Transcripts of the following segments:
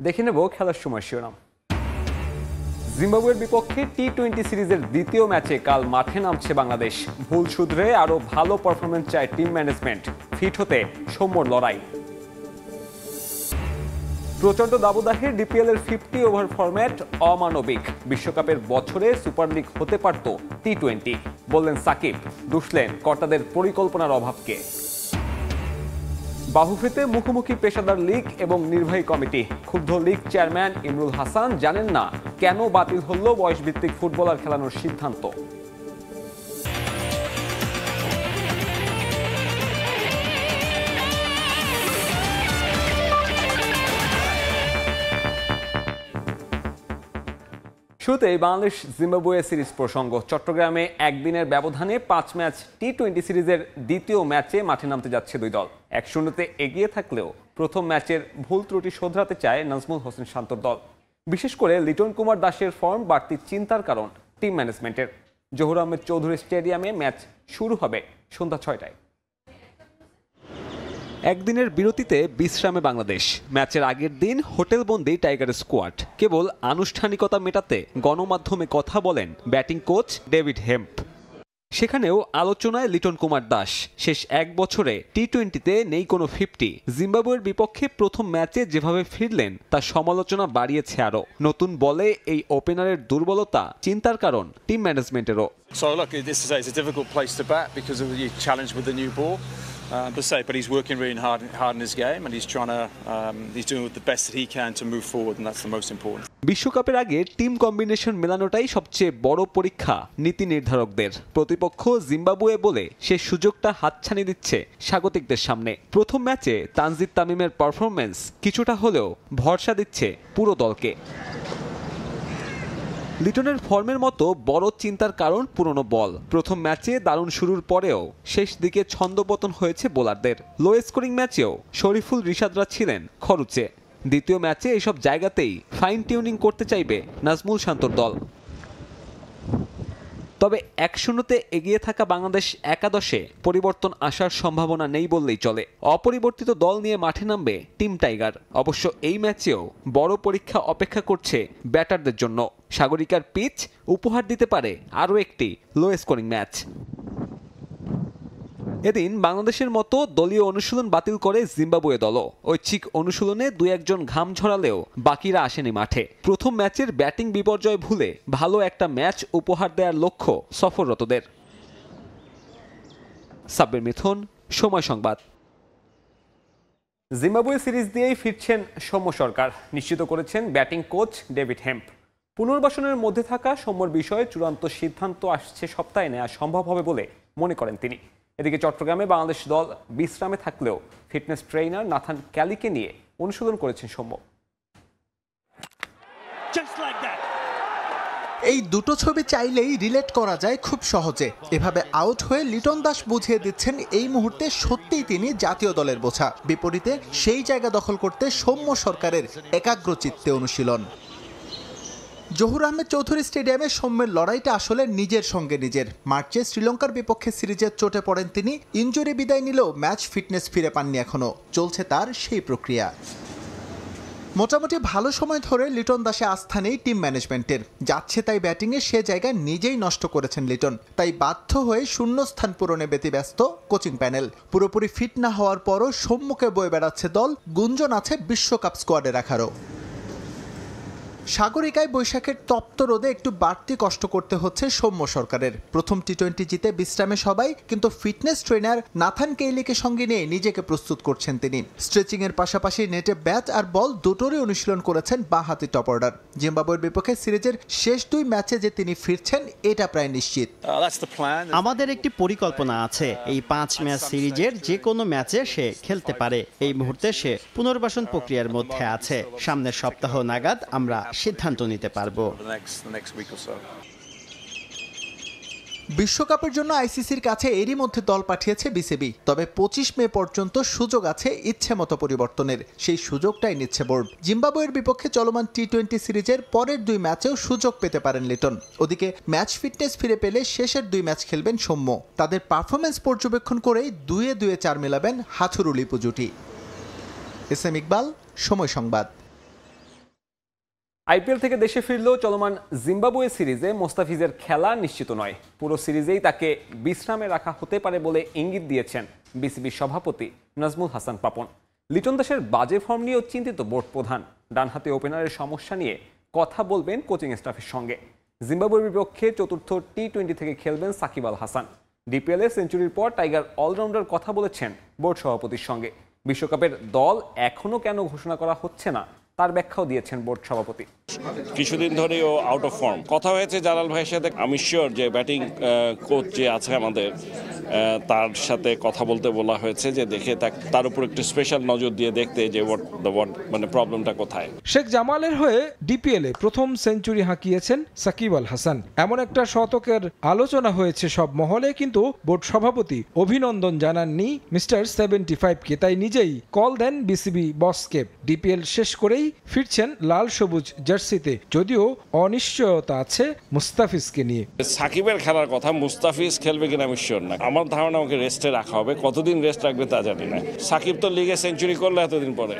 দেখে নেব খেলার সময় শিরোনাম। জিম্বাবুয়ের বিপক্ষে টি-20 সিরিজের দ্বিতীয় ম্যাচে কাল মাঠে নামছে বাংলাদেশ। ভুল শুধরে আরো ভালো পারফরমেন্স চায় টিম ম্যানেজমেন্ট। ফিট হতে সৌম্যর লড়াই। প্রচন্ড দাবদাহে ডিপিএল এর 50 ওভার ফরম্যাট অমানবিক। বিশ্বকাপের বছরে সুপার লিগ হতে পারত টি-20, বললেন সাকিব। দুষলেন কর্তাদের পরিকল্পনার অভাবকে। বাহুফেতে মুখোমুখি পেশাদার লীগ এবং নির্বাহী কমিটি। ক্ষুব্ধ লীগ চেয়ারম্যান ইমরুল হাসান জানেন না কেন বাতিল হল বয়সভিত্তিক ফুটবলার খেলানোর সিদ্ধান্ত। শুরুতেই বাংলাদেশ জিম্বাবুয়ে সিরিজ প্রসঙ্গ। চট্টগ্রামে একদিনের ব্যবধানে 5 ম্যাচ টি-20 সিরিজের দ্বিতীয় ম্যাচে মাঠে নামতে যাচ্ছে দুই দল। 1-0 এগিয়ে থাকলেও প্রথম ম্যাচের ভুল ত্রুটি শোধরাতে চায় নাজমুল হোসেন শান্তর দল। বিশেষ করে লিটন কুমার দাসের ফর্ম বাড়তি চিন্তার কারণ টিম ম্যানেজমেন্টের। জহুর আহমেদ চৌধুরী স্টেডিয়ামে ম্যাচ শুরু হবে সন্ধ্যা 6টায়। একদিনের বিরতিতে বিশ্রামে বাংলাদেশ। ম্যাচের আগের দিন হোটেলবন্দি টাইগার স্কোয়াড। কেবল আনুষ্ঠানিকতা মেটাতে গণমাধ্যমে কথা বলেন ব্যাটিং কোচ ডেভিড হেম্প। সেখানেও আলোচনায় লিটন কুমার দাস। শেষ এক বছরে টি-20তে নেই কোনো 50। জিম্বাবুয়ের বিপক্ষে প্রথম ম্যাচে যেভাবে ফিরলেন তা সমালোচনা বাড়িয়েছে আরও। নতুন বলে এই ওপেনারের দুর্বলতা চিন্তার কারণ team ম্যানেজমেন্টেরও। So look, this is a difficult place to bat because of the challenge with the new ball. But he's working really hard in his game, and he's doing the best that he can to move forward, and that's the most important. বিশ্বকাপের আগে team combination মেলানোটাই সবচেয়ে বড় পরীক্ষা নীতি নির্ধারকদের। প্রতিপক্ষ Zimbabwe বলে সে সুযোগটা হাতছানি দিচ্ছে স্বাগতিকদের সামনে। প্রথম ম্যাচে তানজিদ তামিমের পারফরম্যান্স কিছুটা হলেও ভরসা দিচ্ছে পুরো দলকে। লিটনের ফর্মের মতো বড় চিন্তার কারণ পুরনো বল। প্রথম ম্যাচে দারুণ শুরুর পরেও শেষ দিকে ছন্দপতন হয়েছে বোলারদের। লো স্কোরিং ম্যাচেও শরীফুল রিশাদরা ছিলেন খরুচে। দ্বিতীয় ম্যাচে এসব জায়গাতেই ফাইন টিউনিং করতে চাইবে নাজমুল শান্তর দল। তবে 1-0 এগিয়ে থাকা বাংলাদেশ একাদশে পরিবর্তন আসার সম্ভাবনা নেই বললেই চলে। অপরিবর্তিত দল নিয়ে মাঠে নামবে টিম টাইগার। অবশ্য এই ম্যাচেও বড় পরীক্ষা অপেক্ষা করছে ব্যাটারদের জন্য। সাগরিকার পিচ উপহার দিতে পারে আরও একটি লো স্কোরিং ম্যাচ। এদিন বাংলাদেশের মতো দলীয় অনুশীলন বাতিল করে জিম্বাবুয়ে দলও। ঐচ্ছিক অনুশীলনে 2-1 ঘাম ঝরালেও বাকিরা আসেনি মাঠে। প্রথম ম্যাচের ব্যাটিং বিপর্যয় ভুলে ভালো একটা ম্যাচ উপহার দেওয়ার লক্ষ্য সফররতদের। সাব্বির মিথুন, সময় সংবাদ। জিম্বাবুয়ে সিরিজ দিয়েই ফিরছেন সৌম্য সরকার, নিশ্চিত করেছেন ব্যাটিং কোচ ডেভিড হেম্প। পুনর্বাসনের মধ্যে থাকা সৌম্যর বিষয়ে চূড়ান্ত সিদ্ধান্ত আসছে সপ্তাহে নেওয়া সম্ভব হবে বলে মনে করেন তিনি। এদিকে চট্টগ্রামে বাংলাদেশ দল বিশ্রামে থাকলেও ফিটনেস ট্রেইনার নাথান ক্যালিকে নিয়ে অনুশীলন করেছেন সৌম্য। এই দুটো ছবি চাইলেই রিলেট করা যায় খুব সহজে। এভাবে আউট হয়ে লিটন দাস বুঝিয়ে দিচ্ছেন এই মুহূর্তে সত্যিই তিনি জাতীয় দলের বোঝা। বিপরীতে সেই জায়গা দখল করতে সৌম্য সরকারের একাগ্রচিত্তে অনুশীলন। জহুর আহমেদ চৌধুরী স্টেডিয়ামে সৌম্যের লড়াইটা আসলে নিজের সঙ্গে নিজের। মার্চে শ্রীলঙ্কার বিপক্ষে সিরিজের চোটে পড়েন তিনি। ইনজুরি বিদায় নিলেও ম্যাচ ফিটনেস ফিরে পাননি এখনও। চলছে তার সেই প্রক্রিয়া। মোটামুটি ভালো সময় ধরে লিটন দাসে আস্থা নেই টিম ম্যানেজমেন্টের। যাচ্ছে তাই ব্যাটিংয়ে সে জায়গা নিজেই নষ্ট করেছেন লিটন। তাই বাধ্য হয়ে শূন্যস্থান পূরণে ব্যতিব্যস্ত কোচিং প্যানেল। পুরোপুরি ফিট না হওয়ার পরও সৌম্যকে বয়ে বেড়াচ্ছে দল। গুঞ্জন আছে বিশ্বকাপ স্কোয়াডে রাখারও। সাগরিকায় বৈশাখের তপ্ত রোদে একটু বাড়তি কষ্ট করতে হচ্ছে সৌম্য সরকারের। প্রথম টি-20 জিতে বিশ্রামে সবাই, কিন্তু ফিটনেস ট্রেনার নাথান কেইলিকে সঙ্গে নিয়ে নিজেকে প্রস্তুত করছেন তিনি। স্ট্রেচিং এর পাশাপাশি নেটে ব্যাট আর বল দুটোরই অনুশীলন করেছেন বাঁহাতি টপ অর্ডার। জিম্বাবুয়ের বিপক্ষে সিরিজের শেষ 2 ম্যাচে যে তিনি ফিরছেন এটা প্রায় নিশ্চিত। আমাদের একটি পরিকল্পনা আছে। এই 5 ম্যাচ সিরিজের যে কোনো ম্যাচে সে খেলতে পারে। এই মুহূর্তে সে পুনর্বাসন প্রক্রিয়ার মধ্যে আছে। সামনের সপ্তাহ নাগাদ আমরা সিদ্ধান্ত নিতে পারবো। বিশ্বকাপের জন্য আইসিসির কাছে এরই মধ্যে দল পাঠিয়েছে বিসিবি। তবে 25 মে পর্যন্ত সুযোগ আছে ইচ্ছে মতো পরিবর্তনের। সেই সুযোগটাই নিচ্ছে বোর্ড। জিম্বাবুয়ের বিপক্ষে চলমান টি-20 সিরিজের পরের 2 ম্যাচেও সুযোগ পেতে পারেন লিটন। ওদিকে ম্যাচ ফিটনেস ফিরে পেলে শেষের 2 ম্যাচ খেলবেন সৌম্য। তাদের পারফরমেন্স পর্যবেক্ষণ করেই 2-2 4 মেলাবেন হাথুরুলি জুটি। এস এম ইকবাল, সময় সংবাদ। আইপিএল থেকে দেশে ফিরলেও চলমান জিম্বাবুয়ে সিরিজে মোস্তাফিজের খেলা নিশ্চিত নয়। পুরো সিরিজেই তাকে বিশ্রামে রাখা হতে পারে বলে ইঙ্গিত দিয়েছেন বিসিবি সভাপতি নাজমুল হাসান পাপন। লিটন দাসের বাজে ফর্ম নিয়েও চিন্তিত বোর্ড প্রধান। ডানহাতে ওপেনারের সমস্যা নিয়ে কথা বলবেন কোচিং স্টাফের সঙ্গে। জিম্বাবুয়ের বিপক্ষে চতুর্থ টি-20 থেকে খেলবেন সাকিব আল হাসান। ডিপিএলে সেঞ্চুরির পর টাইগার অলরাউন্ডার কথা বলেছেন বোর্ড সভাপতির সঙ্গে। বিশ্বকাপের দল এখনও কেন ঘোষণা করা হচ্ছে না তার ব্যাখ্যাও দিয়েছেন বোর্ড সভাপতি। কিছুদিন ধরেই ও আউট অফ ফর্ম। কথা হয়েছে জালাল ভাইয়ের সাথে। আমি শিওর যে ব্যাটিং কোচ যে আছে আমাদের তার সাথে কথা বলতে বলা হয়েছে, যে দেখে তার উপর একটু স্পেশাল নজর দিয়ে দেখতে যে মানে প্রবলেমটা কোথায়। শেখ জামালের হয়ে ডিপিএলে প্রথম সেঞ্চুরি হাঁকিয়েছেন সাকিব আল হাসান। এমন একটা শতকের আলোচনা হয়েছে সব মহলে, কিন্তু বোর্ড সভাপতি অভিনন্দন জানাননি মিস্টার 75কে। তাই নিজেই কল দেন বিসিবি বসকে। ডিপিএল শেষ করেই ফিরছেন লাল সবুজ জার্সিতে, যদিও অনিশ্চয়তা আছে মুস্তাফিজকে নিয়ে। সাকিবের খেলার কথা, মুস্তাফিজ খেলবে কিনা আমি শিওর না। আমার ধারণা ওকে রেস্টে রাখা হবে। কতদিন রেস্ট রাখবে তা জানি না। সাকিব তো লিগে সেঞ্চুরি করলো এতদিন পরে,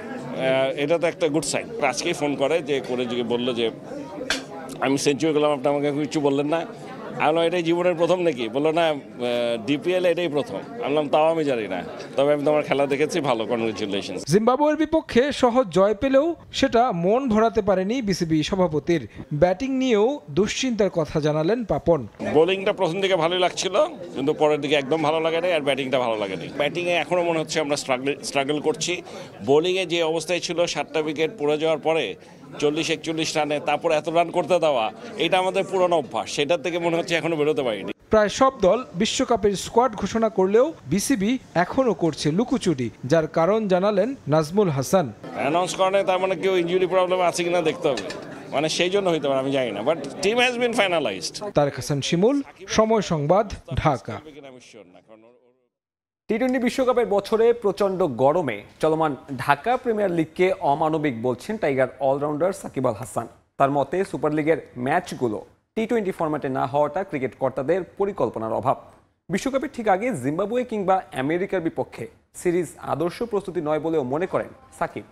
এটা তো একটা গুড সাইন। আজকেই ফোন করে বললো যে আমি সেঞ্চুরি করলাম, আপনি আমাকে কিছু বললেন না। আমি এটাই জীবনের প্রথম নাকি? বললো না, ডিপিএল এটাই প্রথম। বললাম তাও আমি জানি না, তবে আমি তোমার খেলা দেখেছি, ভালো, কনগ্রেচুলেশন। জিম্বাবুয়ের বিপক্ষে সহজ জয় পেলেও সেটা মন ভরাতে পারেনি বিসিবি সভাপতির। ব্যাটিং নিয়েও দুশ্চিন্তার কথা জানালেন পাপন। বোলিংটা প্রথম দিকে ভালোই লাগছিল, কিন্তু পরের দিকে একদম ভালো লাগে না, আর ব্যাটিংটা ভালো লাগেনি। ব্যাটিংয়ে এখনও মনে হচ্ছে আমরা স্ট্রাগল করছি। বোলিংয়ে যে অবস্থায় ছিল, 7টা উইকেট পড়ে যাওয়ার পরে 40-41 রানে, তারপর এত রান করতে দেওয়া, এটা আমাদের পুরনো অভ্যাস। সেটার থেকে মনে হচ্ছে এখনো বেরোতে পারিনি। প্রায় সব দল বিশ্বকাপের স্কোয়াড ঘোষণা করলেও বিসিবি এখনও করছে লুকোচুরি, যার কারণ জানালেন নাজমুল হাসান। অ্যানাউন্স করেন, তার মানে কেউ ইনজুরি প্রবলেম আছে কিনা দেখতে হবে, মানে সেই জন্য হইতে পারে, আমি জানি না। But team has been finalised. Tarek Hasan Shimul, Somoy Sangbad, Dhaka. টি-20 বিশ্বকাপের বছরে প্রচণ্ড গরমে চলমান ঢাকা প্রিমিয়ার লিগকে অমানবিক বলছেন টাইগার অলরাউন্ডার সাকিব আল হাসান। তার মতে সুপার লিগের ম্যাচগুলো টি-20 ফরম্যাটে না হওয়াটা ক্রিকেট কর্তাদের পরিকল্পনার অভাব। বিশ্বকাপের ঠিক আগে জিম্বাবুয়ে কিংবা আমেরিকার বিপক্ষে সিরিজ আদর্শ প্রস্তুতি নয় বলেও মনে করেন সাকিব।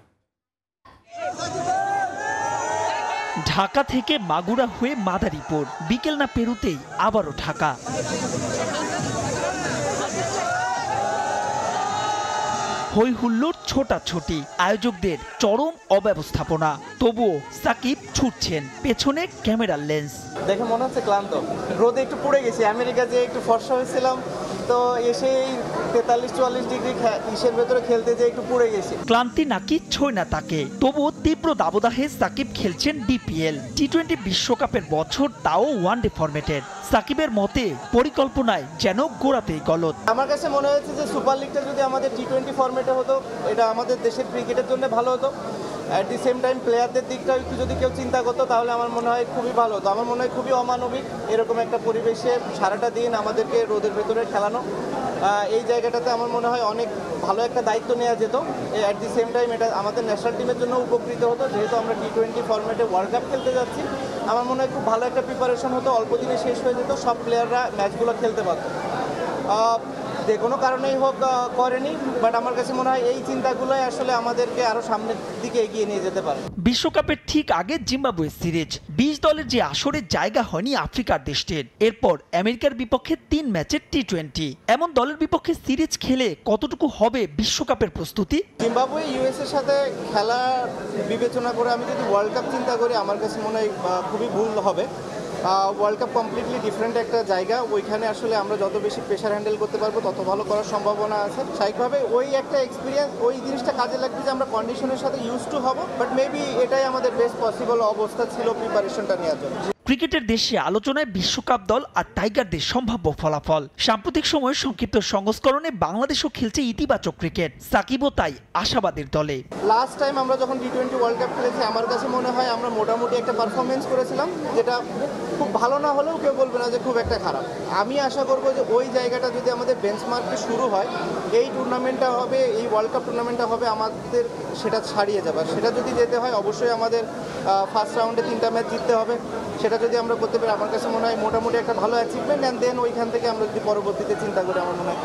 ঢাকা থেকে মাগুরা হয়ে মাদারীপুর, বিকেল না পেরুতেই আবারও ঢাকা। হই হুল্লোড়, ছোটাছুটি, আয়োজকদের চরম অব্যবস্থাপনা। তবুও সাকিব ছুটছেন, পেছনে ক্যামেরার লেন্স। দেখে মনে হচ্ছে ক্লান্ত, রোদে একটু পুড়ে গেছি। আমেরিকা যে একটু ফর্সা হয়েছিলাম, তো এসে 43-44 ডিগ্রি ইসের ভেতরে খেলতে যে একটু পুড়ে গেছি। ক্লান্তি নাকি ছয় না তাকে, তবুও তীব্র দাবদাহে সাকিব খেলছেন ডিপিএল। টি-20 বিশ্বকাপের বছর, তাও ওয়ানডে ফরম্যাটের। সাকিবের মতে পরিকল্পনায় যেন গোড়াতেই গলদ। আমার কাছে মনে হয়েছে যে সুপার লিগটা যদি আমাদের টি-20 ফরম্যাটে হতো, এটা আমাদের দেশের ক্রিকেটের জন্য ভালো হতো। অ্যাট দি সেম টাইম প্লেয়ারদের দিকটাও একটু যদি কেউ চিন্তা করতো, তাহলে আমার মনে হয় খুবই ভালো হতো। আমার মনে হয় খুবই অমানবিক এরকম একটা পরিবেশে সারাটা দিন আমাদেরকে রোদের ভেতরে খেলানো। এই জায়গাটাতে আমার মনে হয় অনেক ভালো একটা দায়িত্ব নেওয়া যেত। অ্যাট দি সেম টাইম এটা আমাদের ন্যাশনাল টিমের জন্য উপকৃত হতো, যেহেতু আমরা টি-20 ফরম্যাটে ওয়ার্ল্ড কাপ খেলতে যাচ্ছি। আমার মনে হয় খুব ভালো একটা প্রিপারেশন হতো, অল্প দিনে শেষ হয়ে যেত, সব প্লেয়াররা ম্যাচগুলো খেলতে পারতো। যে কোনো কারণেই হোক করেনি, বাট আমার কাছে মনে হয় এই চিন্তাগুলোই আসলে আমাদেরকে আরো সামনের দিকে এগিয়ে নিয়ে যেতে পারে। বিশ্বকাপের ঠিক আগে জিম্বাবুয়ে সিরিজ, 20 দলের যে আসরের জায়গা হয়নি আফ্রিকার দেশটির। এরপর আমেরিকার বিপক্ষে 3 ম্যাচের টি-20। এমন দলের বিপক্ষে সিরিজ খেলে কতটুকু হবে বিশ্বকাপের প্রস্তুতি? জিম্বাবুয়ে ইউএসএর সাথে খেলা বিবেচনা করে আমি যদি ওয়ার্ল্ড কাপ চিন্তা করি, আমার কাছে মনে হয় খুবই ভুল হবে। ওয়ার্ল্ড কাপ কমপ্লিটলি ডিফারেন্ট একটা জায়গা। ওইখানে আসলে আমরা যত বেশি প্রেশার হ্যান্ডেল করতে পারবো, তত ভালো করার সম্ভাবনা আছে। স্বাভাবিকভাবে ওই একটা এক্সপিরিয়েন্স, ওই জিনিসটা কাজে লাগবে যে আমরা কন্ডিশনের সাথে ইউজ টু হব। বাট মেবি এটাই আমাদের বেস্ট পসিবল অবস্থা ছিল প্রিপারেশনটা নেওয়ার জন্য। ক্রিকেটের দেশে আলোচনায় বিশ্বকাপ দল আর টাইগারদের সম্ভাব্য ফলাফল। সাম্প্রতিক সময়ে সংক্ষিপ্ত সংস্করণে বাংলাদেশও খেলছে ইতিবাচক ক্রিকেট। সাকিবও তাই আশাবাদের দলে। লাস্ট টাইম আমরা যখন টি-20 ওয়ার্ল্ড কাপ খেলেছি, আমার কাছে মনে হয় আমরা মোটামুটি একটা পারফরমেন্স করেছিলাম, যেটা খুব ভালো না হলেও কেউ বলবে না যে খুব একটা খারাপ। আমি আশা করবো যে ওই জায়গাটা যদি আমাদের বেঞ্চমার্কে শুরু হয়, এই টুর্নামেন্টটা হবে, এই ওয়ার্ল্ড কাপ টুর্নামেন্টটা হবে, আমাদের সেটা ছাড়িয়ে যাবে। সেটা যদি যেতে হয়, অবশ্যই আমাদের ফার্স্ট রাউন্ডে 3টা ম্যাচ জিততে হবে। সেটা যদি আমরা করতে পারি, আমার কাছে মনে হয় মোটামুটি একটা ভালো অ্যাচিভমেন্ট। অ্যান্ড দেন ওইখান থেকে আমরা যদি পরবর্তীতে চিন্তা করি, আমার মনে হয়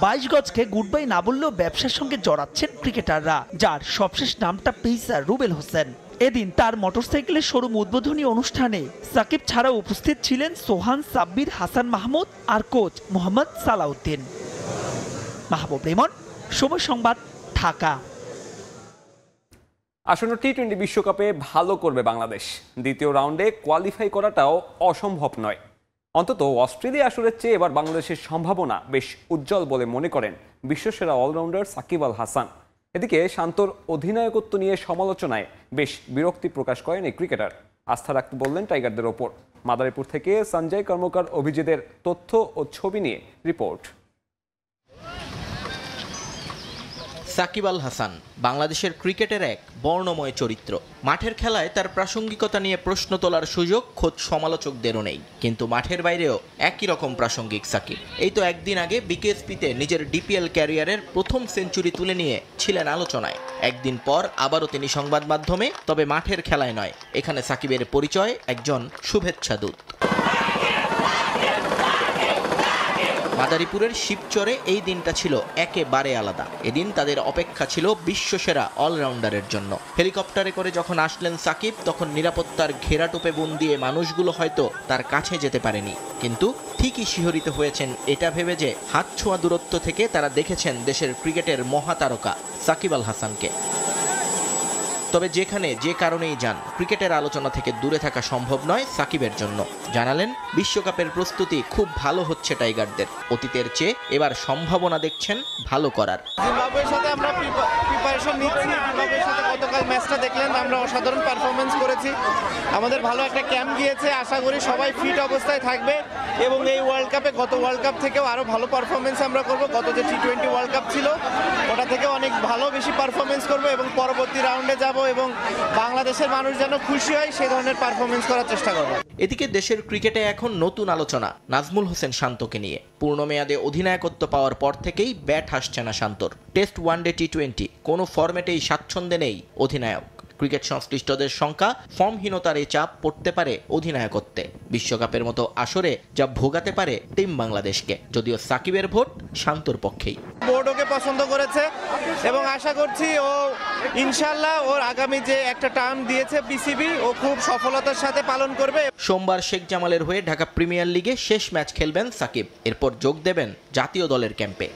22 গজকে গুড বাই না বললেও ব্যবসার সঙ্গে জড়াচ্ছেন ক্রিকেটাররা, যার সবশেষ নামটা পেসার রুবেল হোসেন। এদিন তার মোটরসাইকেলের শোরুম উদ্বোধনী অনুষ্ঠানে সাকিব ছাড়াও উপস্থিত ছিলেন সোহান, সাব্বির, হাসান মাহমুদ আর কোচ মোহাম্মদ সালাউদ্দিন। মাহবুব রেমন, সময় সংবাদ, ঢাকা। আসন্ন টি-20 বিশ্বকাপে ভালো করবে বাংলাদেশ। দ্বিতীয় রাউন্ডে কোয়ালিফাই করাটাও অসম্ভব নয়। অন্তত অস্ট্রেলিয়া আসরের চেয়ে এবার বাংলাদেশের সম্ভাবনা বেশ উজ্জ্বল বলে মনে করেন বিশ্বসেরা অলরাউন্ডার সাকিব আল হাসান। এদিকে শান্তর অধিনায়কত্ব নিয়ে সমালোচনায় বেশ বিরক্তি প্রকাশ করেন এই ক্রিকেটার। আস্থা রাখতে বললেন টাইগারদের ওপর। মাদারীপুর থেকে সঞ্জয় কর্মকার অভিজিতের তথ্য ও ছবি নিয়ে রিপোর্ট। সাকিব আল হাসান বাংলাদেশের ক্রিকেটের এক বর্ণময় চরিত্র। মাঠের খেলায় তার প্রাসঙ্গিকতা নিয়ে প্রশ্ন তোলার সুযোগ খোদ সমালোচকদেরও নেই, কিন্তু মাঠের বাইরেও একই রকম প্রাসঙ্গিক সাকিব। এই তো একদিন আগে বিকেএসপিতে নিজের ডিপিএল ক্যারিয়ারের প্রথম সেঞ্চুরি তুলে নিয়ে ছিলেন আলোচনায়। একদিন পর আবারও তিনি সংবাদ মাধ্যমে, তবে মাঠের খেলায় নয়। এখানে সাকিবের পরিচয় একজন শুভেচ্ছা দূত। মাদারীপুরের শিবচরে এই দিনটা ছিল একেবারে আলাদা। এদিন তাদের অপেক্ষা ছিল বিশ্বসেরা অলরাউন্ডারের জন্য। হেলিকপ্টারে করে যখন আসলেন সাকিব, তখন নিরাপত্তার ঘেরাটোপে বন্দিয়ে মানুষগুলো হয়তো তার কাছে যেতে পারেনি, কিন্তু ঠিকই শিহরিত হয়েছেন এটা ভেবে যে হাত ছোঁয়া দূরত্ব থেকে তারা দেখেছেন দেশের ক্রিকেটের মহাতারকা সাকিব আল হাসানকে। তবে যেখানে যে কারণেই যান, ক্রিকেটের আলোচনা থেকে দূরে থাকা সম্ভব নয় সাকিবের জন্য। জানালেন বিশ্বকাপের প্রস্তুতি খুব ভালো হচ্ছে টাইগারদের। অতীতের চেয়ে এবার সম্ভাবনা দেখছেন ভালো করার। জিম্বাবুয়ের সাথে আমরা প্রিপারেশন নিচ্ছি। জিম্বাবুয়ের সাথে গতকাল ম্যাচটা দেখলেন, আমরা অসাধারণ পারফরমেন্স করেছি। আমাদের ভালো একটা ক্যাম্প গিয়েছে, আশা করি সবাই ফিট অবস্থায় থাকবে এবং এই ওয়ার্ল্ড কাপে গত ওয়ার্ল্ড কাপ থেকেও আরও ভালো পারফরমেন্স আমরা করব। গত যে টি-20 ওয়ার্ল্ড কাপ ছিল ওটা থেকে অনেক ভালো বেশি পারফরমেন্স করব এবং পরবর্তী রাউন্ডে যাব এবং বাংলাদেশের মানুষ যেন খুশি হয় সেই ধরনের পারফরমেন্স করার চেষ্টা করব। এদিকে দেশের ক্রিকেটে এখন নতুন আলোচনা নাজমুল হোসেন শান্তকে নিয়ে। পূর্ণমেয়াদে অধিনায়কত্ব পাওয়ার পর থেকেই ব্যাট হাসছে না শান্তর। টেস্ট, ওয়ানডে, টি-20 কোনো ফরম্যাটেই স্বাচ্ছন্দ্যে নেই অধিনায়ক। ক্রিকেট সংশ্লিষ্টদের শঙ্কা, ফর্মহীনতার এই চাপ পড়তে পারে অধিনায়কত্বে। বিশ্বকাপের মতো আসরে যা ভোগাতে পারে টিম বাংলাদেশকে। যদিও সাকিবের ভোট শান্তর পক্ষেই। বোর্ড ওকে পছন্দ করেছে এবং আশা করছি ও ইনশাল্লাহ ওর আগামী যে একটা টার্ম দিয়েছে বিসিবি ও খুব সফলতার সাথে পালন করবে। সোমবার শেখ জামালের হয়ে ঢাকা প্রিমিয়ার লিগে শেষ ম্যাচ খেলবেন সাকিব। এরপর যোগ দেবেন জাতীয় দলের ক্যাম্পে।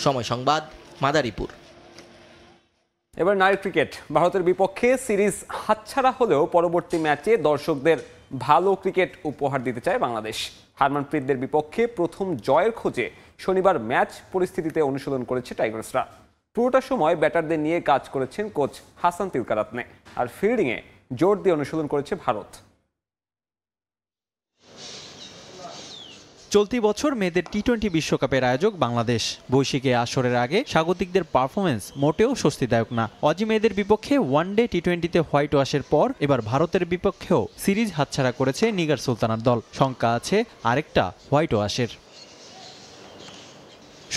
সময় সংবাদ, মাদারীপুর। এবার নারী ক্রিকেট। ভারতের বিপক্ষে সিরিজ হাতছাড়া হলেও পরবর্তী ম্যাচে দর্শকদের ভালো ক্রিকেট উপহার দিতে চায় বাংলাদেশ। হারমানপ্রীতদের বিপক্ষে প্রথম জয়ের খোঁজে শনিবার ম্যাচ পরিস্থিতিতে অনুশীলন করেছে টাইগার্সরা। পুরোটা সময় ব্যাটারদের নিয়ে কাজ করেছেন কোচ হাসান তিলকারাত্নে, আর ফিল্ডিংয়ে জোর দিয়ে অনুশীলন করেছে ভারত। চলতি বছর মেয়েদের টি-20 বিশ্বকাপের আয়োজক বাংলাদেশ। বৈশ্বিক আসরের আগে স্বাগতিকদের পারফরমেন্স মোটেও স্বস্তিদায়ক না। অজি মেয়েদের বিপক্ষে ওয়ানডে, টি-20তে হোয়াইট ওয়াশের পর এবার ভারতের বিপক্ষেও সিরিজ হাতছাড়া করেছে নিগার সুলতানার দল। শঙ্কা আছে আরেকটা হোয়াইট ওয়াশের।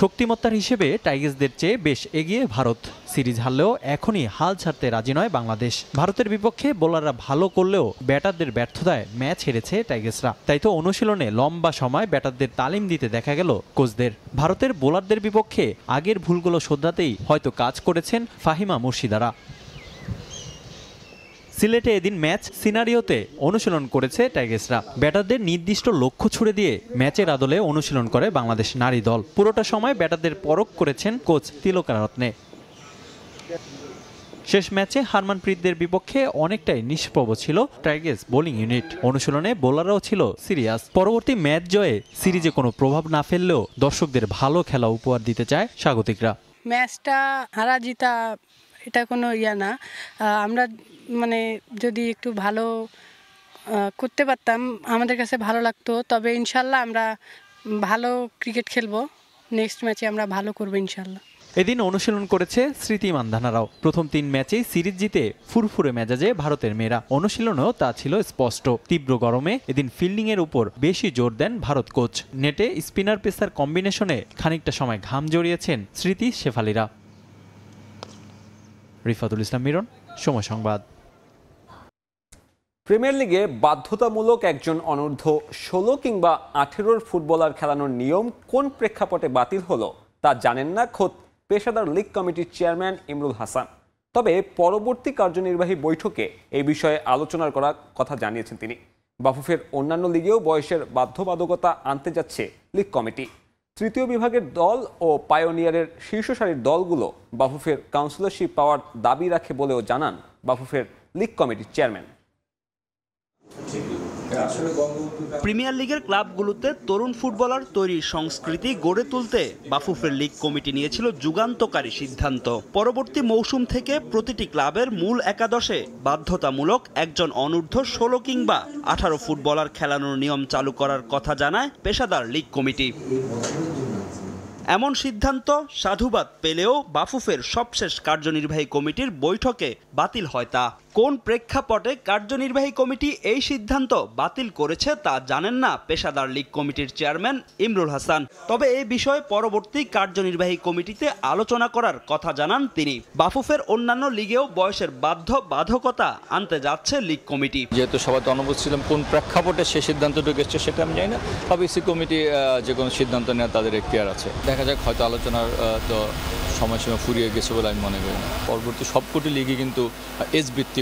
শক্তিমত্তার হিসেবে টাইগার্সদের চেয়ে বেশ এগিয়ে ভারত। সিরিজ হারলেও এখনই হাল ছাড়তে রাজি নয় বাংলাদেশ। ভারতের বিপক্ষে বোলাররা ভালো করলেও ব্যাটারদের ব্যর্থতায় ম্যাচ হেরেছে টাইগার্সরা। তাই তো অনুশীলনে লম্বা সময় ব্যাটারদের তালিম দিতে দেখা গেল কোচদের। ভারতের বোলারদের বিপক্ষে আগের ভুলগুলো শোধরাতেই হয়তো কাজ করেছেন ফাহিমা মুর্শিদারা। সিলেটে এদিন ম্যাচ সিনারিওতে অনুশীলন করেছে টাইগার্সরা। ব্যাটারদের নির্দিষ্ট লক্ষ্য ছুড়ে দিয়ে ম্যাচের আদলে অনুশীলন করে বাংলাদেশ নারী দল। পুরোটা সময় ব্যাটারদের পরখ করেছেন কোচ তিলকারত্নে। শেষ ম্যাচে হারমানপ্রীতদের বিপক্ষে অনেকটাই নিষ্প্রভ ছিল টাইগার্স বোলিং ইউনিট। অনুশীলনে বোলাররাও ছিল সিরিয়াস। পরবর্তী ম্যাচ জয়ে সিরিজে কোনো প্রভাব না ফেললেও দর্শকদের ভালো খেলা উপহার দিতে চায় স্বাগতিকরা। ম্যাচটা হারা জিতা এটা কোনো না, আমরা যদি একটু ভালো করতে পারতাম আমাদের কাছে ভালো লাগতো। তবে ইনশাল্লাহ আমরা ভালো ক্রিকেট খেলবো, নেক্সট ম্যাচে আমরা ভালো করবো ইনশাল্লাহ। এদিন অনুশীলন করেছে স্মৃতি মান্ধানারাও। প্রথম 3 ম্যাচেই সিরিজ জিতে ফুরফুরে মেজাজে ভারতের মেয়েরা। অনুশীলনেও তা ছিল স্পষ্ট। তীব্র গরমে এদিন ফিল্ডিংয়ের উপর বেশি জোর দেন ভারত কোচ। নেটে স্পিনার পেসার কম্বিনেশনে খানিকটা সময় ঘাম জড়িয়েছেন স্মৃতি শেফালিরা। রিফাতুল ইসলাম মিরন, সময় সংবাদ। প্রিমিয়ার লিগে বাধ্যতামূলক একজন অনূর্ধ্ব 16 কিংবা 18 ফুটবলার খেলানোর নিয়ম কোন প্রেক্ষাপটে বাতিল হলো তা জানেন না খোদ পেশাদার লীগ কমিটির চেয়ারম্যান ইমরুল হাসান। তবে পরবর্তী কার্যনির্বাহী বৈঠকে এই বিষয়ে আলোচনার করার কথা জানিয়েছেন তিনি। বাফুফের অন্যান্য লিগেও বয়সের বাধ্যবাধকতা আনতে যাচ্ছে লীগ কমিটি। তৃতীয় বিভাগের দল ও পায়োনিয়ারের শীর্ষ সারির দলগুলো বাফুফের কাউন্সিলরশিপ পাওয়ার দাবি রাখে বলেও জানান বাফুফের লীগ কমিটির চেয়ারম্যান। প্রিমিয়ার লিগের ক্লাবগুলোতে তরুণ ফুটবলার তৈরির সংস্কৃতি গড়ে তুলতে বাফুফের লীগ কমিটি নিয়েছিল যুগান্তকারী সিদ্ধান্ত। পরবর্তী মৌসুম থেকে প্রতিটি ক্লাবের মূল একাদশে বাধ্যতামূলক একজন অনূর্ধ্ব 16 কিংবা 18 ফুটবলার খেলানোর নিয়ম চালু করার কথা জানায় পেশাদার লীগ কমিটি। এমন সিদ্ধান্ত সাধুবাদ পেলেও বাফুফের সবশেষ কার্যনির্বাহী কমিটির বৈঠকে বাতিল হয় তা। কোন প্রেক্ষাপটে কার্যনির্বাহী কমিটি এই সিদ্ধান্ত বাতিল করেছে তা জানেন না পেশাদার লীগ কমিটির চেয়ারম্যান ইমরুল হাসান। তবে এই বিষয়ে পরবর্তী কার্যনির্বাহী কমিটিতে আলোচনা করার কথা জানান তিনি। বাফুফের অন্যান্য লিগেও বয়সের বাধ্যবাধকতা আনতে যাচ্ছে লীগ কমিটি। যেহেতু সবাই তো অনুভূত ছিলাম, কোন প্রেক্ষাপটে সে সিদ্ধান্তটুকু এসছে সেটা আমি জানি না। তবে ইসি কমিটি যে কোনো সিদ্ধান্ত নেওয়ার তাদের এখতিয়ার আছে। দেখা যাক, হয়তো আলোচনার তো সময়সীমা ফুরিয়ে গেছে বলে আমি মনে করি না। পরবর্তী সবকটি লিগই কিন্তু এজ ভিত্তিক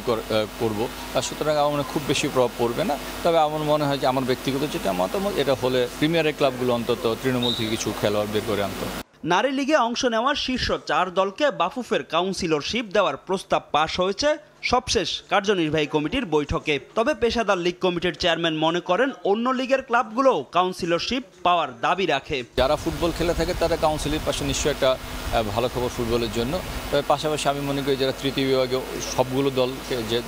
করবো, সুতরাং আমার খুব বেশি প্রভাব পড়বে না। তবে আমার মনে হয় যে আমার ব্যক্তিগত যেটা মতামত, এটা হলে প্রিমিয়ারের ক্লাবগুলো অন্তত তৃণমূল থেকে কিছু খেলোয়াড় বের করে আনতো। নারী লিগে অংশ নেওয়ার শীর্ষ 4 দলকে বাফুফের কাউন্সিলরশিপ দেওয়ার প্রস্তাব পাশ হয়েছে সবশেষ কার্যনির্বাহী কমিটির বৈঠকে। তবে পেশাদার লীগ কমিটির চেয়ারম্যান মনে করেন অন্য লিগের ক্লাবগুলোও কাউন্সিলরশিপ পাওয়ার দাবি রাখে। যারা ফুটবল খেলে থাকে তারা কাউন্সিলের পাশে নিশ্চয়ই একটা ভালো খবর ফুটবলের জন্য। তবে পাশাপাশি আমি মনে করি যারা তৃতীয় বিভাগে সবগুলো দলকে, যে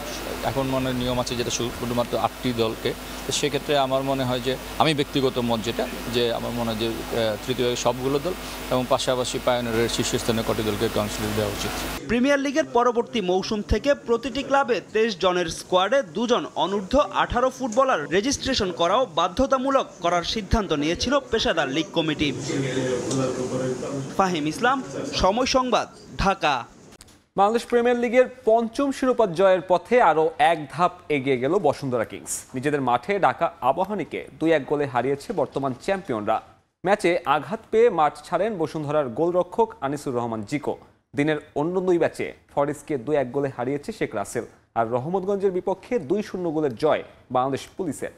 এখন মনে নিয়ম আছে যেটা শুধুমাত্র 8টি দলকে, তো সেক্ষেত্রে আমার মনে হয় যে, আমি ব্যক্তিগত মত যেটা, যে আমার মনে হয় যে তৃতীয় বিভাগে সবগুলো দল এবং পাশাপাশি পায়োনিয়ারের শীর্ষস্থানীয় কটি দলকে কাউন্সিলর দেওয়া উচিত। প্রিমিয়ার লিগের পরবর্তী মৌসুম থেকে প্রতিটি ক্লাবে 23 জনের স্কোয়াডে 2 জন অনূর্ধ্ব 18 ফুটবলার রেজিস্ট্রেশন করাও বাধ্যতামূলক করার সিদ্ধান্ত নিয়েছিল পেশাদার লীগ কমিটি। ফাহিম ইসলাম, সময় সংবাদ, ঢাকা। বাংলাদেশ প্রিমিয়ার লিগের 5ম শিরোপা জয়ের পথে আরও এক ধাপ এগিয়ে গেল বসুন্ধরা কিংস। নিজেদের মাঠে ঢাকা আবাহনীকে 2-1 গোলে হারিয়েছে বর্তমান চ্যাম্পিয়নরা। ম্যাচে আঘাত পেয়ে মাঠ ছাড়েন বসুন্ধরার গোলরক্ষক আনিসুর রহমান জিকো। দিনের অন্য 2 ম্যাচে ফরেস্টকে 2-1 গোলে হারিয়েছে শেখ রাসেল। আর রহমতগঞ্জের বিপক্ষে 2-0 গোলের জয় বাংলাদেশ পুলিশের।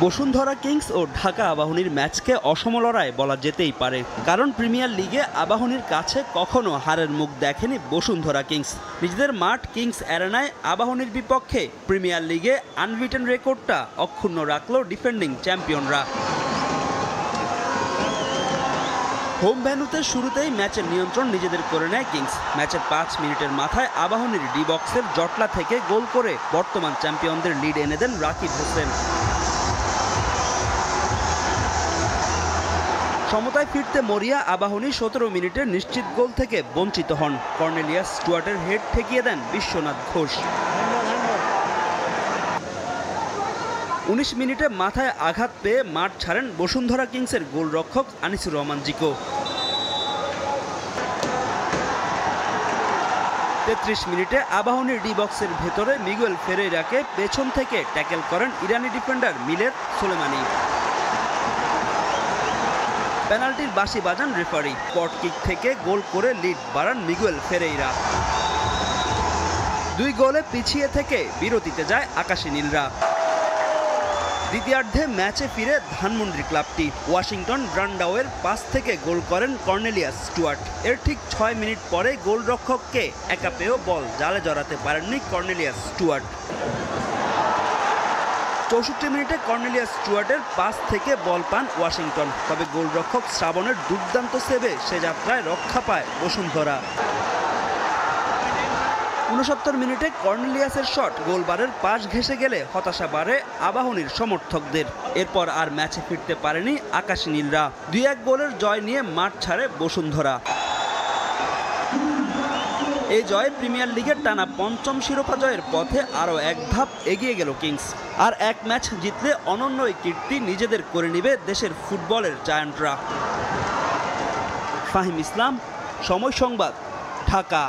বসুন্ধরা কিংস ও ঢাকা আবাহনীর ম্যাচকে অসম লড়াই বলা যেতেই পারে, কারণ প্রিমিয়ার লিগে আবাহনীর কাছে কখনো হারের মুখ দেখেনি বসুন্ধরা কিংস। নিজেদের মাঠ কিংস অ্যারেনায় আবাহনীর বিপক্ষে প্রিমিয়ার লিগে আনবিটেন রেকর্ডটা অক্ষুণ্ণ রাখল ডিফেন্ডিং চ্যাম্পিয়নরা। হোম ভ্যানুতে শুরুতেই ম্যাচের নিয়ন্ত্রণ নিজেদের করে নেয় কিংস। ম্যাচের 5 মিনিটের মাথায় আবাহনীর ডি বক্সের জটলা থেকে গোল করে বর্তমান চ্যাম্পিয়নদের লিড এনে দেন রাকিব হোসেন। সমতায় ফিরতে মরিয়া আবাহনী 17 মিনিটের নিশ্চিত গোল থেকে বঞ্চিত হন। কর্নেলিয়াস স্টুয়ার্টের হেড ঠেকিয়ে দেন বিশ্বনাথ ঘোষ। 19 মিনিটে মাথায় আঘাত পেয়ে মাঠ ছাড়েন বসুন্ধরা কিংসের গোলরক্ষক আনিসুর রহমান জিকো। 33 মিনিটে আবাহনীর ডি বক্সের ভেতরে মিগুয়েল ফেরেইরাকে পেছন থেকে ট্যাকেল করেন ইরানি ডিফেন্ডার মিলের সোলেমানি। পেনাল্টির বাঁশি বাজান রেফারি। স্পট কিক থেকে গোল করে লিড বাড়ান মিগুয়েল ফেরেইরা। 2 গোলে পিছিয়ে থেকে বিরতিতে যায় আকাশী নীলরা। দ্বিতীয়ার্ধে ম্যাচে ফিরে ধানমন্ডি ক্লাবটি। ওয়াশিংটন ব্রান্ডাওয়ের পাস থেকে গোল করেন কর্নেলিয়াস স্টুয়ার্ট। এর ঠিক 6 মিনিট পরে গোলরক্ষককে একা পেয়েও বল জালে জড়াতে পারেননি কর্নেলিয়াস স্টুয়ার্ট। 64 মিনিটে কর্নেলিয়াস স্টুয়ার্টের পাস থেকে বল পান ওয়াশিংটন। তবে গোলরক্ষক শ্রাবণের দুর্দান্ত সেভে সে যাত্রায় রক্ষা পায় বসুন্ধরা। 69 মিনিটে কর্নেলিয়াসের শট গোলবারের পাশ ঘেঁষে গেলে হতাশা বাড়ে আবাহনীর সমর্থকদের। এরপর আর ম্যাচে ফিরতে পারেনি আকাশী নীলরা। 2-1 গোলের জয় নিয়ে মাঠ ছাড়ে বসুন্ধরা। এই জয় প্রিমিয়ার লিগের টানা 5ম শিরোপা জয়ের পথে আরও এক ধাপ এগিয়ে গেল কিংস। আর এক ম্যাচ জিতলে অনন্য এই কীর্তি নিজেদের করে নেবে দেশের ফুটবলের জায়ান্টরা। ফাহিম ইসলাম, সময় সংবাদ, ঢাকা।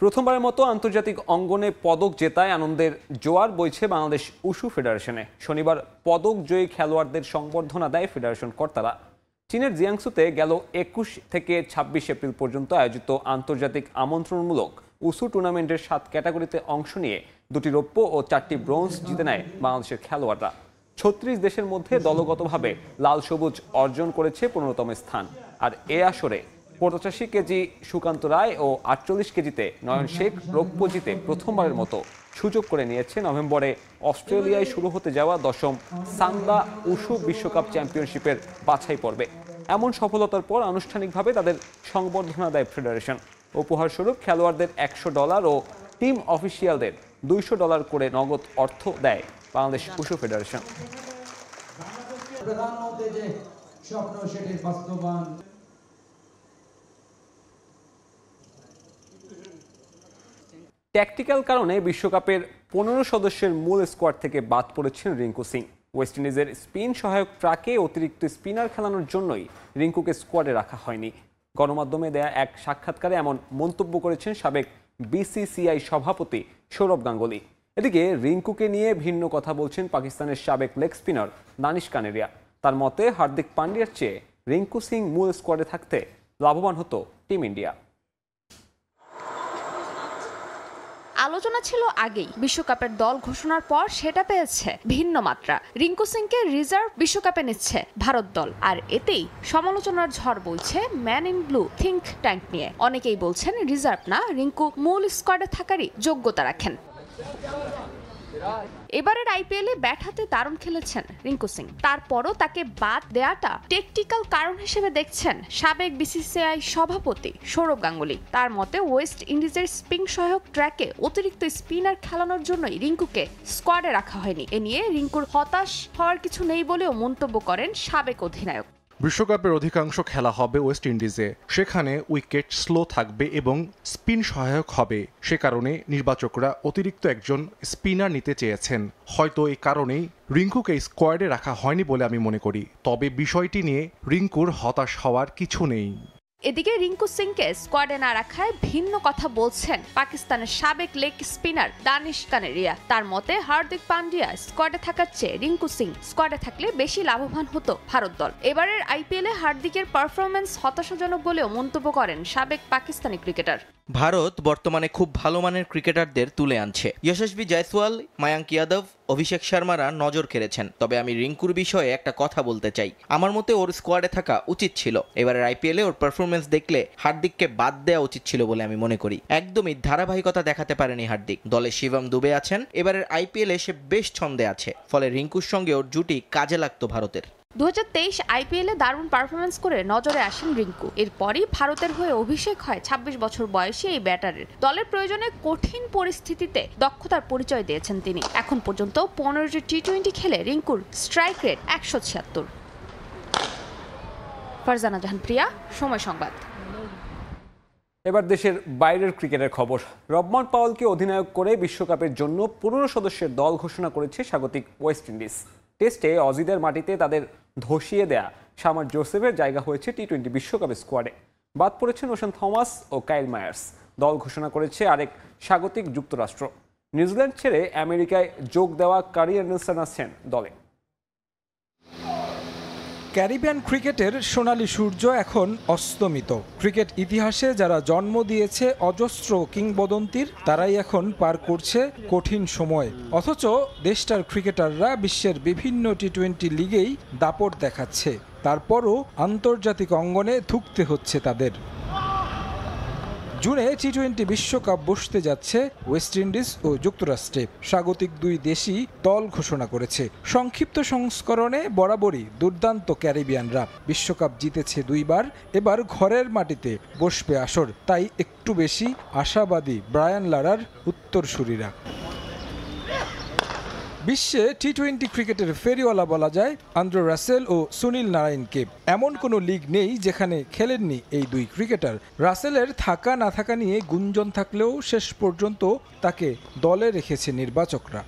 প্রথমবারের মতো আন্তর্জাতিক অঙ্গনে পদক জেতায় আনন্দের জোয়ার বইছে বাংলাদেশ উশু ফেডারেশনে। শনিবার পদক জয়ী খেলোয়াড়দের সংবর্ধনা দেয় ফেডারেশন কর্তারা। চীনের জিয়াংসুতে গেল 21 থেকে 26 এপ্রিল পর্যন্ত আয়োজিত আন্তর্জাতিক আমন্ত্রণমূলক উসু টুর্নামেন্টের 7 ক্যাটাগরিতে অংশ নিয়ে 2টি রৌপ্য ও 4টি ব্রোঞ্জ জিতে নেয় বাংলাদেশের খেলোয়াড়রা। 36 দেশের মধ্যে দলগতভাবে লাল সবুজ অর্জন করেছে 15তম স্থান। আর এ আসরে 85 কেজি সুকান্ত রায় ও 48 কেজিতে নয়ন শেখ রৌপ্য জিতে প্রথমবারের মতো সুযোগ করে নিয়েছে নভেম্বরে অস্ট্রেলিয়ায় শুরু হতে যাওয়া 10ম সাংবা উশু বিশ্বকাপ চ্যাম্পিয়নশিপের বাছাই পর্বে। এমন সফলতার পর আনুষ্ঠানিকভাবে তাদের সংবর্ধনা দেয় ফেডারেশন। উপহারস্বরূপ খেলোয়াড়দের $100 ও টিম অফিসিয়ালদের $200 করে নগদ অর্থ দেয় বাংলাদেশ উশু ফেডারেশন। ট্যাকটিক্যাল কারণে বিশ্বকাপের 15 সদস্যের মূল স্কোয়াড থেকে বাদ পড়েছেন রিঙ্কু সিং। ওয়েস্ট ইন্ডিজের স্পিন সহায়ক ট্রাকে অতিরিক্ত স্পিনার খেলানোর জন্যই রিঙ্কুকে স্কোয়াডে রাখা হয়নি। গণমাধ্যমে দেয়া এক সাক্ষাৎকারে এমন মন্তব্য করেছেন সাবেক বিসিসিআই সভাপতি সৌরভ গাঙ্গুলি। এদিকে রিঙ্কুকে নিয়ে ভিন্ন কথা বলছেন পাকিস্তানের সাবেক লেগ স্পিনার দানিশ কানেরিয়া। তার মতে হার্দিক পান্ডিয়ার চেয়ে রিঙ্কু সিং মূল স্কোয়াডে থাকতে লাভবান হতো টিম ইন্ডিয়া। আলোচনা ছিল আগেই, বিশ্বকাপের দল ঘোষণার পর সেটা পেয়েছে ভিন্ন মাত্রা। রিঙ্কু সিংকে রিজার্ভ বিশ্বকাপে নিচ্ছে ভারত দল, আর এতেই সমালোচনার ঝড় বইছে man in blue think tank নিয়ে। অনেকেই বলছেন রিজার্ভ না, রিঙ্কু মূল স্কোয়াডে থাকারই যোগ্যতা রাখেন। এবারের আইপিএলে ব্যাট হাতে দারুণ খেলেছেন রিঙ্কু সিং, তারপরও তাকে বাদ দেয়াটা টেকটিক্যাল কারণ হিসেবে দেখছেন সাবেক বিসিসিআই সভাপতি সৌরভ গাঙ্গুলি। তার মতে ওয়েস্ট ইন্ডিজের স্পিন সহায়ক ট্র্যাকে অতিরিক্ত স্পিনার খেলানোর জন্যই রিঙ্কুকে স্কোয়াডে রাখা হয়নি। এ নিয়ে রিঙ্কুর হতাশ হওয়ার কিছু নেই বলেও মন্তব্য করেন সাবেক অধিনায়ক। বিশ্বকাপের অধিকাংশ খেলা হবে ওয়েস্ট ইন্ডিজে, সেখানে উইকেট স্লো থাকবে এবং স্পিন সহায়ক হবে। সে কারণে নির্বাচকরা অতিরিক্ত একজন স্পিনার নিতে চেয়েছেন। হয়তো এই কারণেই রিঙ্কুকে স্কোয়াডে রাখা হয়নি বলে আমি মনে করি। তবে বিষয়টি নিয়ে রিঙ্কুর হতাশ হওয়ার কিছু নেই। এদিকে রিঙ্কু সিংকে স্কোয়াডে না রাখায় ভিন্ন কথা বলছেন পাকিস্তানের সাবেক লেগ স্পিনার দানিশ কানেরিয়া। তার মতে হার্দিক পান্ডিয়া স্কোয়াডে থাকার চেয়ে রিঙ্কু সিং স্কোয়াডে থাকলে বেশি লাভবান হতো ভারত দল। এবারের আইপিএলে হার্দিকের পারফরম্যান্স হতাশাজনক বলেও মন্তব্য করেন সাবেক পাকিস্তানি ক্রিকেটার। ভারত বর্তমানে খুব ভালো মানের ক্রিকেটারদের তুলে আনছে। যশস্বী জয়সওয়াল, মায়াঙ্ক যাদব, অভিষেক শর্মারা নজর কেড়েছেন। তবে আমি রিঙ্কুর বিষয়ে একটা কথা বলতে চাই। আমার মতে ওর স্কোয়াডে থাকা উচিত ছিল। এবারের আইপিএলে ওর পারফরমেন্স দেখলে হার্দিককে বাদ দেওয়া উচিত ছিল বলে আমি মনে করি। একদমই ধারাবাহিকতা দেখাতে পারেনি হার্দিক। দলে শিবম দুবে আছেন। এবারের আইপিএলে সে বেশ ছন্দে আছে, ফলে রিঙ্কুর সঙ্গে ওর জুটি কাজে লাগতো ভারতের। 2023 আইপিএলে দারুণ পারফরমেন্স করে নজরে আসেন রিঙ্কু। এরপরই ভারতের হয়ে অভিষেক হয় 26 বছর বয়সী এই ব্যাটারের। দলের প্রয়োজনে কঠিন পরিস্থিতিতে দক্ষতার পরিচয় দিয়েছেন তিনি। এখন পর্যন্ত 15টি টি-20 খেলে রিঙ্কুর স্ট্রাইক রেট 176। ফারজানা জাহান প্রিয়া, সময় সংবাদ। এবার দেশের বাইরের ক্রিকেটের খবর। রবমান পাওয়েলকে অধিনায়ক করে বিশ্বকাপের জন্য 15 সদস্যের দল ঘোষণা করেছে স্বাগতিক ওয়েস্ট ইন্ডিজ। টেস্টে অজিদের মাটিতে তাদের ধসিয়ে দেয়া শামার জোসেফের জায়গা হয়েছে টি-20 বিশ্বকাপের স্কোয়াডে। বাদ পড়েছেন ওশেন থমাস ও কাইল মায়ার্স। দল ঘোষণা করেছে আরেক স্বাগতিক যুক্তরাষ্ট্র। নিউজিল্যান্ড ছেড়ে আমেরিকায় যোগ দেওয়া কারিয়ার নিলসন আছেন দলে। ক্যারিবিয়ান ক্রিকেটের সোনালী সূর্য এখন অস্তমিত। ক্রিকেট ইতিহাসে যারা জন্ম দিয়েছে অজস্র কিংবদন্তির, তারাই এখন পার করছে কঠিন সময়। অথচ দেশটার ক্রিকেটাররা বিশ্বের বিভিন্ন টি-20 লিগেই দাপট দেখাচ্ছে। তারপরও আন্তর্জাতিক অঙ্গনে ধুঁকতে হচ্ছে তাদের। জুনে টি-20 বিশ্বকাপ বসতে যাচ্ছে ওয়েস্ট ইন্ডিজ ও যুক্তরাষ্ট্রে। স্বাগতিক দুই দেশই দল ঘোষণা করেছে। সংক্ষিপ্ত সংস্করণে বরাবরই দুর্দান্ত ক্যারিবিয়ানরা। বিশ্বকাপ জিতেছে 2 বার, এবার ঘরের মাটিতে বসবে আসর। তাই একটু বেশি আশাবাদী ব্রায়ান লারার উত্তরসূরিরা। বিশ্বে টি-20 ক্রিকেটের ফেরিওয়ালা বলা যায় আন্দ্রে রাসেল ও সুনীল নারায়ণকে। এমন কোনো লিগ নেই যেখানে খেলেননি এই দুই ক্রিকেটার। রাসেলের থাকা না থাকা নিয়ে গুঞ্জন থাকলেও শেষ পর্যন্ত তাকে দলে রেখেছে নির্বাচকরা।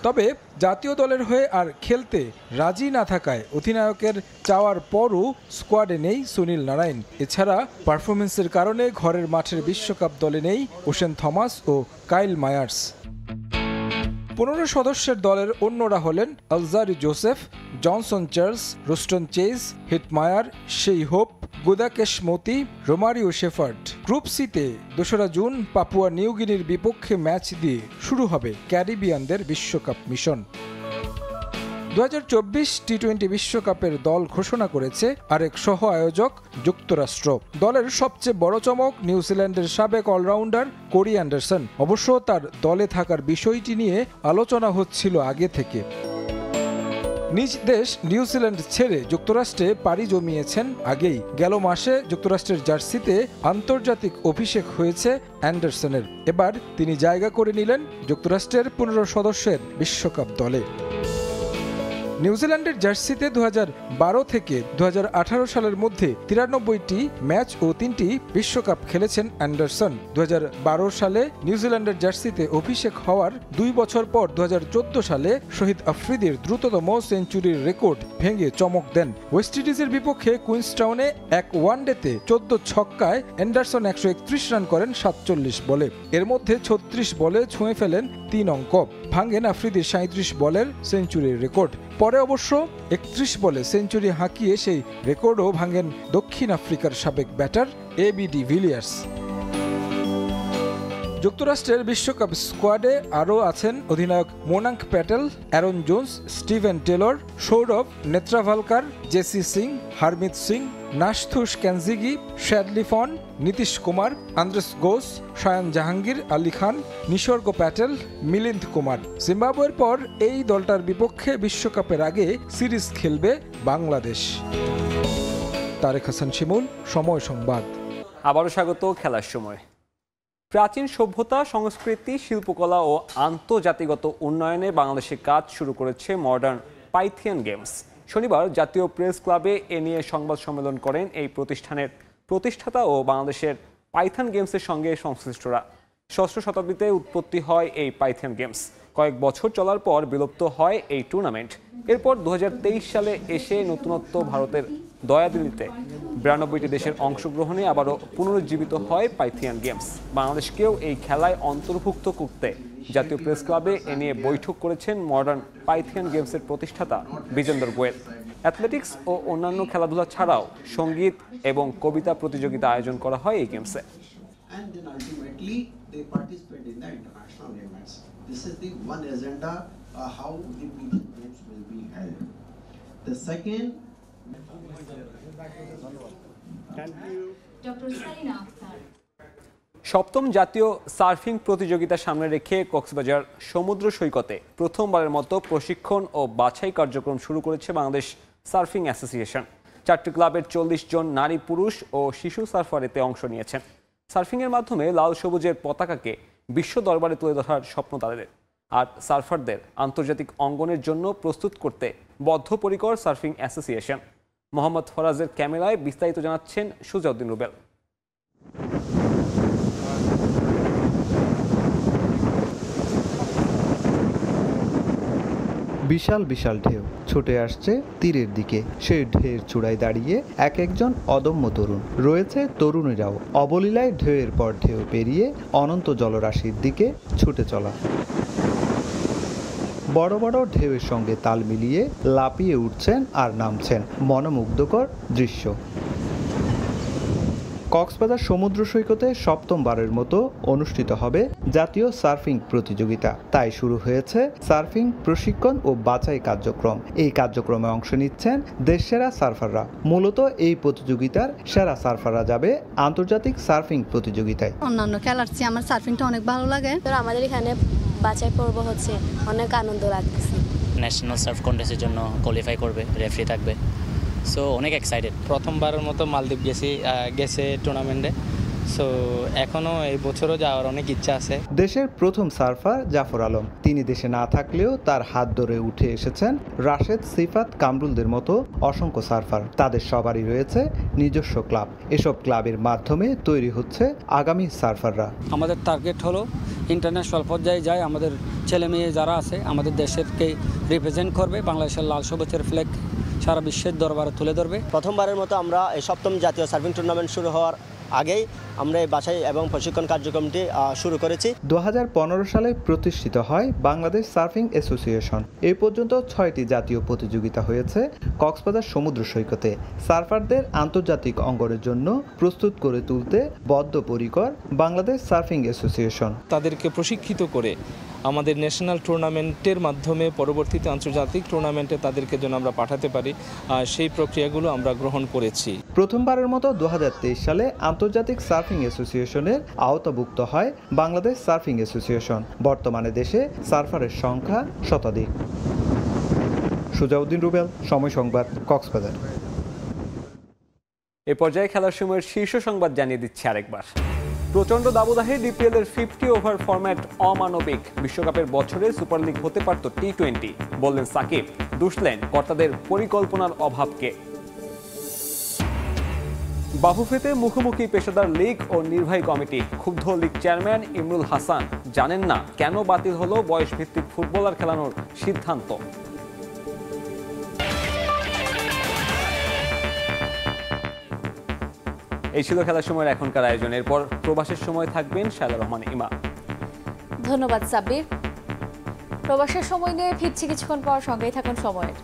তবে জাতীয় দলের হয়ে আর খেলতে রাজি না থাকায় অধিনায়কের চাওয়ার পরও স্কোয়াডে নেই সুনীল নারায়ণ। এছাড়া পারফরমেন্সের কারণে ঘরের মাঠের বিশ্বকাপ দলে নেই ওশেন থমাস ও কাইল মায়ার্স। 15 সদস্যের দলের অন্যরা হলেন Alzarri Joseph, Johnson Charles, Roston Chase, Hetmyer, Shai Hope, Gudakesh Motie, Romario Shepherd. Group সিতে 2রা জুন পাপুয়া নিউগিনির বিপক্ষে ম্যাচ দিয়ে শুরু হবে ক্যারিবিয়ানদের বিশ্বকাপ মিশন। 2024 টি-20 বিশ্বকাপের দল ঘোষণা করেছে আরেক সহ আয়োজক যুক্তরাষ্ট্র। দলের সবচেয়ে বড় চমক নিউজিল্যান্ডের সাবেক অলরাউন্ডার কোরি অ্যান্ডারসন। অবশ্য তার দলে থাকার বিষয়টি নিয়ে আলোচনা হচ্ছিল আগে থেকে। নিজ দেশ নিউজিল্যান্ড ছেড়ে যুক্তরাষ্ট্রে পাড়ি জমিয়েছেন আগেই। গেল মাসে যুক্তরাষ্ট্রের জার্সিতে আন্তর্জাতিক অভিষেক হয়েছে অ্যান্ডারসনের। এবার তিনি জায়গা করে নিলেন যুক্তরাষ্ট্রের 15 সদস্যের বিশ্বকাপ দলে। নিউজিল্যান্ডের জার্সিতে 2012 থেকে 2018 সালের মধ্যে 93টি ম্যাচ ও 3টি বিশ্বকাপ খেলেছেন অ্যান্ডারসন। 2012 সালে নিউজিল্যান্ডের জার্সিতে অভিষেক হওয়ার 2 বছর পর 2014 সালে শহীদ আফ্রিদির দ্রুততম সেঞ্চুরির রেকর্ড ভেঙে চমক দেন। ওয়েস্ট ইন্ডিজের বিপক্ষে কুইন্সটাউনে এক ওয়ানডেতে 14 ছক্কায় অ্যান্ডারসন 131 রান করেন 47 বলে। এর মধ্যে 36 বলে ছুঁয়ে ফেলেন 3 অঙ্ক। ভাঙেন আফ্রিদির 37 বলের সেঞ্চুরির রেকর্ড। পরে অবশ্য 31 বলে সেঞ্চুরি হাঁকিয়ে সেই রেকর্ডও ভাঙেন দক্ষিণ আফ্রিকার সাবেক ব্যাটার এবি ডিভিলিয়ার্স। যুক্তরাষ্ট্রের বিশ্বকাপ স্কোয়াডে আরও আছেন অধিনায়ক Monank Patel, Aaron Jones, Steven Taylor, Saurabh Netravalkar, Jessy Singh, Harmeet Singh, Nosthush Kenjige, Shadley van, Nitish Kumar, Andries Gous, Shayan Jahangir, Ali Khan, Nisarg Patel, Milind Kumar. জিম্বাবুয়ের পর এই দলটার বিপক্ষে বিশ্বকাপের আগে সিরিজ খেলবে বাংলাদেশ। তারেক হাসান শিমুল, সময় সংবাদ। আবারও স্বাগত খেলার সময়। প্রাচীন সভ্যতা, সংস্কৃতি, শিল্পকলা ও আন্তর্জাতিকগত উন্নয়নে বাংলাদেশে কাজ শুরু করেছে মডার্ন পাইথিয়ান গেমস। শনিবার জাতীয় প্রেস ক্লাবে এ নিয়ে সংবাদ সম্মেলন করেন এই প্রতিষ্ঠানের প্রতিষ্ঠাতা ও বাংলাদেশের পাইথন গেমসের সঙ্গে সংশ্লিষ্টরা। ষষ্ঠ শতাব্দীতে উৎপত্তি হয় এই পাইথন গেমস। কয়েক বছর চলার পর বিলুপ্ত হয় এই টুর্নামেন্ট। এরপর 2023 সালে এসে নতুনত্ব ভারতের দয়াদিল্লিতে 92টি দেশের অংশগ্রহণে আবারও পুনরুজ্জীবিত হয় পাইথিয়ান গেমস। বাংলাদেশকেও এই খেলায় অন্তর্ভুক্ত করতে জাতীয় প্রেস ক্লাবে এ নিয়ে বৈঠক করেছেন মডার্ন পাইথিয়ান গেমসের প্রতিষ্ঠাতা বিজেন্দর গোয়েল। অ্যাথলেটিক্স ও অন্যান্য খেলাধুলা ছাড়াও সঙ্গীত এবং কবিতা প্রতিযোগিতা আয়োজন করা হয় এই গেমসে। This is the one agenda how the Paithian Games will be held. The second, সপ্তম জাতীয় সার্ফিং প্রতিযোগিতা সামনে রেখে কক্সবাজার সমুদ্র সৈকতে প্রথমবারের মতো প্রশিক্ষণ ও বাছাই কার্যক্রম শুরু করেছে বাংলাদেশ সার্ফিং অ্যাসোসিয়েশন। 4টি ক্লাবের 40 জন নারী, পুরুষ ও শিশু সার্ফার এতে অংশ নিয়েছেন। সার্ফিংয়ের মাধ্যমে লাল সবুজের পতাকাকে বিশ্ব দরবারে তুলে ধরার স্বপ্ন তাদের। আর সার্ফারদের আন্তর্জাতিক অঙ্গনের জন্য প্রস্তুত করতে বদ্ধপরিকর সার্ফিং অ্যাসোসিয়েশন। মোহাম্মদ ফরাজের ক্যামেরায় বিস্তারিত জানাচ্ছেন সুজাউদ্দিন রুবেল। বিশাল বিশাল ঢেউ ছুটে আসছে তীরের দিকে। সেই ঢেউয়ের চূড়ায় দাঁড়িয়ে এক একজন অদম্য তরুণ। রয়েছে তরুণীরাও অবলীলায় ঢেউয়ের পর ঢেউ পেরিয়ে অনন্ত জলরাশির দিকে ছুটে চলা। বড় বড় ঢেউয়ের সঙ্গে তাল মিলিয়ে লাফিয়ে উঠছেন আর নামছেন। মনোমুগ্ধকর দৃশ্য। কক্সবাজার সমুদ্র সৈকতে সপ্তমবারের মতো অনুষ্ঠিত হবে জাতীয় সার্ফিং প্রতিযোগিতা। তাই শুরু হয়েছে সার্ফিং প্রশিক্ষণ ও বাছাই কার্যক্রম। এই কার্যক্রমে অংশ নিচ্ছেন দেশসেরা সার্ফাররা। মূলত এই প্রতিযোগিতার সেরা সার্ফাররা যাবে আন্তর্জাতিক সার্ফিং প্রতিযোগিতায়। অন্যান্য খেলার চেয়ে আমার সার্ফিংটা অনেক ভালো লাগে। আমাদের এখানে বাছাই পর্ব হচ্ছে, অনেক আনন্দ লাগছে। ন্যাশনাল সার্ফ কন্টেস্টের জন্য কোয়ালিফাই করবে, রেফারি থাকবে, সো অনেক এক্সাইটেড। প্রথমবারের মতো মালদ্বীপ গেছে টুর্নামেন্টে, সো এখনও এই বছরও যাওয়ার অনেক ইচ্ছা আছে। দেশের প্রথম সার্ফার জাফর আলম, তিনি দেশে না থাকলেও তার হাত ধরে উঠে এসেছেন রাশেদ, সিফাত, কামরুলদের মতো অসংখ্য সার্ফার। তাদের সবারই রয়েছে নিজস্ব ক্লাব। এসব ক্লাবের মাধ্যমে তৈরি হচ্ছে আগামী সার্ফাররা। আমাদের টার্গেট হলো ইন্টারন্যাশনাল পর্যায়ে যায় আমাদের ছেলে মেয়ে যারা আছে আমাদের দেশেরকে রিপ্রেজেন্ট করবে, বাংলাদেশের লাল সবুজের ফ্ল্যাগ সারা বিশ্বের দরবারে তুলে ধরবে। প্রথমবারের মতো আমরা এই সপ্তম জাতীয় সার্ফিং টুর্নামেন্ট শুরু হওয়ার আগেই আমরা এই বাছাই এবং প্রশিক্ষণ কার্যক্রমটি শুরু করেছি। 2015 সালে প্রতিষ্ঠিত হয় বাংলাদেশ সার্ফিং অ্যাসোসিয়েশন। এই পর্যন্ত 6টি জাতীয় প্রতিযোগিতা হয়েছে কক্সবাজার সমুদ্র সৈকতে। সার্ফারদের আন্তর্জাতিক অঙ্গনের জন্য প্রস্তুত করে তুলতে বদ্ধপরিকর বাংলাদেশ সার্ফিং অ্যাসোসিয়েশন। তাদেরকে প্রশিক্ষিত করে আমাদের ন্যাশনাল টুর্নামেন্টের মাধ্যমে পরবর্তীতে আন্তর্জাতিক টুর্নামেন্টে তাদেরকে যেন আমরা পাঠাতে পারি, সেই প্রক্রিয়াগুলো আমরা গ্রহণ করেছি। প্রথমবারের মতো 2023 সালে আন্তর্জাতিক সার্ফিং অ্যাসোসিয়েশনের আওতাভুক্ত হয় বাংলাদেশ সার্ফিং অ্যাসোসিয়েশন। বর্তমানে দেশে সার্ফারের সংখ্যা শতাধিক। সুজাউদ্দিন রুবেল, সময় সংবাদ, কক্সবাজার। এ পর্যায়ে খেলার সময়ের শীর্ষ সংবাদ জানিয়ে দিচ্ছে আরেকবার। প্রচন্ড দাবদাহে ডিপিএল এর 50 ওভার ফরম্যাট অমানবিক। বিশ্বকাপের বছরে সুপার লিগ হতে পারত টি20, বললেন সাকিব। দুষলেন কর্তাদের পরিকল্পনার অভাবকে। বাফুফেতে মুখোমুখি পেশাদার লীগ ও নির্বাহী কমিটি। ক্ষুব্ধ লীগ চেয়ারম্যান ইমরুল হাসান, জানেন না কেন বাতিল হলো বয়সভিত্তিক ফুটবলার খেলানোর সিদ্ধান্ত। এই ছিল খেলার সময়ের এখনকার আয়োজন। এরপর প্রবাসের সময় থাকবেন শায়লা রহমান ইমা। ধন্যবাদ সাব্বির। প্রবাসের সময় নিয়ে ফিরছি কিছুক্ষণ পর, সঙ্গেই থাকুন সময়ের।